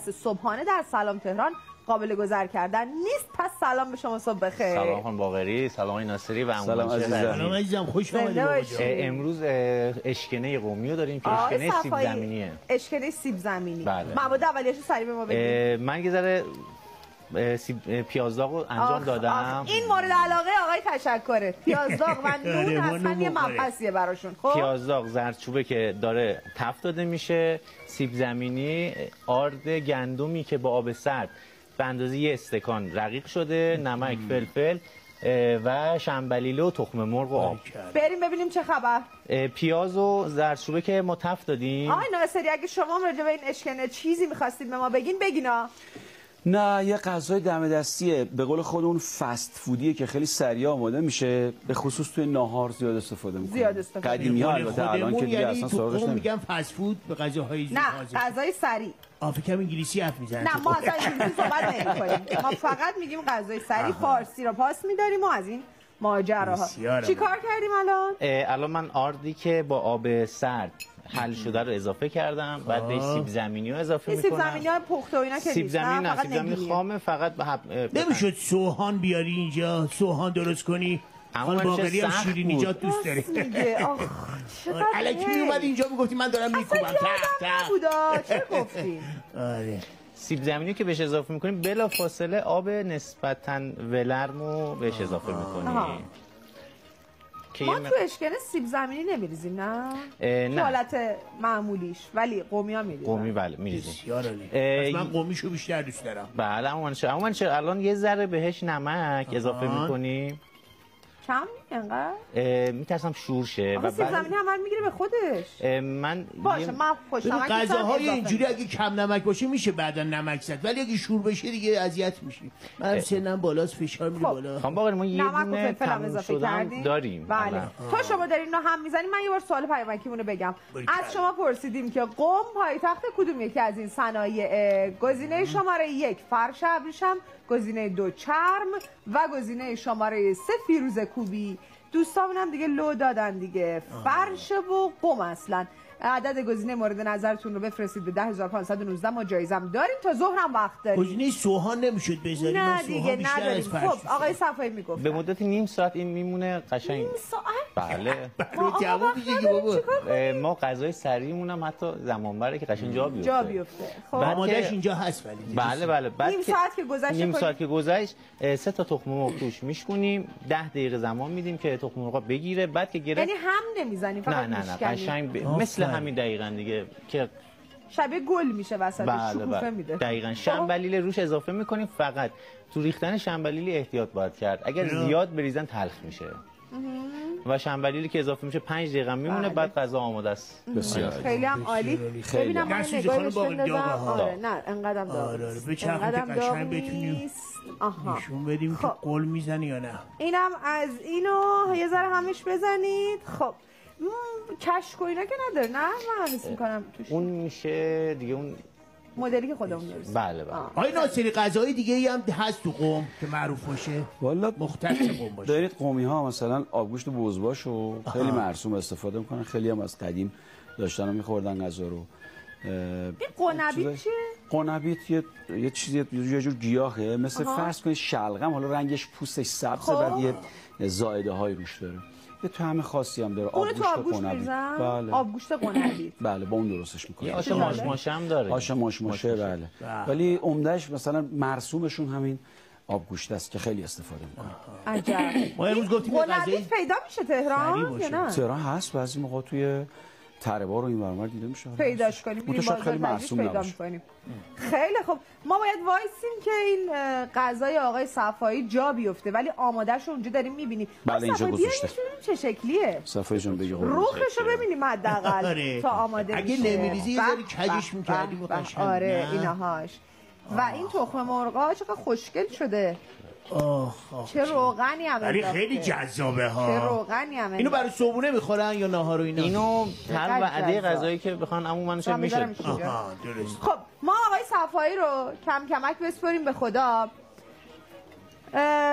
صبحانه در سلام تهران قابل گذر کردن نیست. پس سلام به شما، صبح بخیر. سلام خانم باقری، سلام آقای ناصری و سلام عزیزم. خوش آمدید. امروز اشکنه قومی رو داریم که اشکنه سیب زمینیه. اشکنه سیب زمینی. بله. مواد اولیه‌اش رو سریع به ما بگید. من یه ذره پیازداغ رو انجام دادم. این مورد علاقه آقای تشکره. پیازداغ و نون اصلا یه مبحثیه براشون. خب پیازداغ زردچوبه که داره تفت داده میشه، سیب زمینی، آرد گندمی که با آب سرد به اندازه یه استکان رقیق شده، نمک، فلفل و شنبلیله و تخم مرغ و آب. بریم ببینیم چه خبر. پیاز و زردچوبه که ما تفت دادیم. آقای ناصری اگه شما راجع به این اشکنه چیزی می‌خواستید به ما بگین بگینا. نه، یه غذای دم دستیه، به قول خودمون فست فودیه که خیلی سریع آماده میشه، به خصوص توی ناهار زیاد استفاده میکنه. زیاد استفاده. قدیمی‌ها البته الان که دیگه اصلا سراغش نمیاد. میگم فست فود به غذاهای نه، غذای سریع. آفریقا انگلیسی حرف میزنن. نه، ما اصلا انگلیسی صحبت نمی‌کنیم. ما فقط میگیم غذای سریع. فارسی رو پاس می‌داریم و از این ماجراها. چیکار کردیم الان؟ الان من آردی که با آب سرد حل شده رو اضافه کردم، بعد به سیب زمینی رو اضافه میکنم. سیب زمینی ها پخته و اینا که سیب زمینی نه، سیب زمینی خامه فقط نمیشد سوهان بیاری اینجا، سوهان درست کنی؟ خانم باقری هم شیرینیجات دوست داره. الکی میومد اینجا میگفتی من دارم میکوبم. چه گفتی؟ آره. سیب زمینی که بهش اضافه میکنیم بلا فاصله آب نسبتاً ولرمو بهش اضافه میکنیم. ما تو اشکنه سیب زمینی نمیریزیم نه؟ نه. حالت معمولیش، ولی قومی ها میریزیم. قومی بله میریزیم. بسیار عالی. من قومیشو بیشتر دوست دارم. بله اما الان یه ذره بهش نمک اضافه میکنیم. کم انقدر؟ میترسم شور شه و سیب زمینی عمل میگیره به خودش. من باشه من خوشم. غذاهای اینجوری اگه کم نمک باشه میشه بعدا نمک زد، ولی اگه شور بشه دیگه اذیت میشی. من سنم بالاست، فشار میره بالا. خانم باقری ما یه دونه فلفل اضافه کردیم داریم. بله. تا شما دارین اینو هم میزنین، من یه بار سوال پیامکیمونو بگم. از شما پرسیدیم که قم پایتخت کدوم یکی از این صنایع؟ گزینه شماره 1 فرش ابریشم، گزینه 2 چرم و گزینه شماره 3 فیروزه کوبی. دوستامون هم دیگه لو دادن دیگه. فرش و قم اصلا. عدد گزینه مورد نظرتون رو بفرستید به 10519. ما جایزم داریم تا ظهرم وقت داریم. گزینه سوهان نمیشد بذاریم؟ نه دیگه نداریم. خب آقای صفایی میگفت به مدت نیم ساعت این میمونه قشنگ. نیم ساعت؟ بله. ما غذای سریعمون هم حتی زمان بره که قشنگ جا بیفته. خب آمادهش اینجا هست ولی. بله. بعد نیم ساعت که گذشت، نیم ساعت که گذشت 3 تا تخم مرغ توش میشکنیم، 10 دقیقه زمان میدیم که تخم مرغ بگیره. بعد که گرفت یعنی هم نمیزنیم فقط نه قشنگ مثل همین دقیقاً دیگه که شبیه گل میشه وسط شکوفه میده. دقیقاً شنبلیله روش اضافه میکنیم. فقط تو ریختن شنبلیله احتیاط باید کرد، اگر زیاد بریزن تلخ میشه. و شنبلیلی که اضافه میشه 5 دقیقه میمونه. بعد غذا آماده است. بسیار خیلی هم عالی. ببینم من نگاهش بندازم. آره نه انقدرم داغ. آره به چرخ قشنگ بتونیم نشون بدیم که قل میزنی یا نه. اینم از اینو یه ذره همش بزنید. خب کشک و اینا که نداره نه؟ من حس میکنم توش اون میشه دیگه اون مدلی که خودمون می‌ریزیم. بله. آقای ناصری غذای دیگه ای هم هست تو قم که معروف باشه؟ والا مختص قم باشه. دارید قومی ها مثلا آبگوشت بزباشو خیلی مرسوم استفاده میکنن، خیلی هم از قدیم داشتن و میخوردن غذا رو. این قنبیت چیه؟ قنبیت یه چیزی یه جور گیاهه، مثل فرض کنید شلغم، حالا رنگش پوستش سبزه، بعد یه زائده های روش داره. یه طعم خاصی هم داره. آبگوشت قنبیت. بله. آبگوشت قنبیت. بله با اون درستش میکنه. آش ماشماشه هم داره. آش ماشماشه بله. ولی عمدهش مثلا مرسومشون همین آبگوشت است که خیلی استفاده میکنه. عجب. ما امروز گفتیم قنبیت پیدا میشه تهران یا نه؟ تهران هست، بعضی موقع توی تره‌بار و این ورمار دیده میشه. پیداش کنیم. متأسفانه خیلی مرسوم نباشه. خیلی خب ما باید وایسیم که این غذای آقای صفایی جا بیفته، ولی آماده‌شو اونجا داریم می‌بینیم. بله اینجا گذاشته. چه شکلیه؟ صفایی جون بگی روخشو ببینیم حداقل تا آماده اگه نمی‌ریزی یه ذره کجش می‌کردیم قشنگ. آره اینهاش. و این تخم مرغ‌ها چقدر خوشگل شده. چه روغنی هم ولی خیلی جذابه ها. چه روغنی هم اینو برای صبحونه میخورن یا ناهار و اینا؟ اینو هر وعده غذایی که بخوان عموماً میشه. درست. خب ما آقای صفایی رو کم کمک بسپاریم به خدا.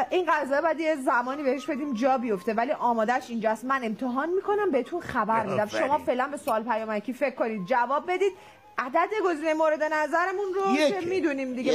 این غذا بعد یه زمانی بهش بدیم جا بیفته، ولی آمادهش اینجاست. من امتحان میکنم بهتون خبر میدم. شما فعلا به سوال پیامکی فکر کنید، جواب بدید. عدد گزینه مورد نظرمون رو یکه. که میدونیم دیگه.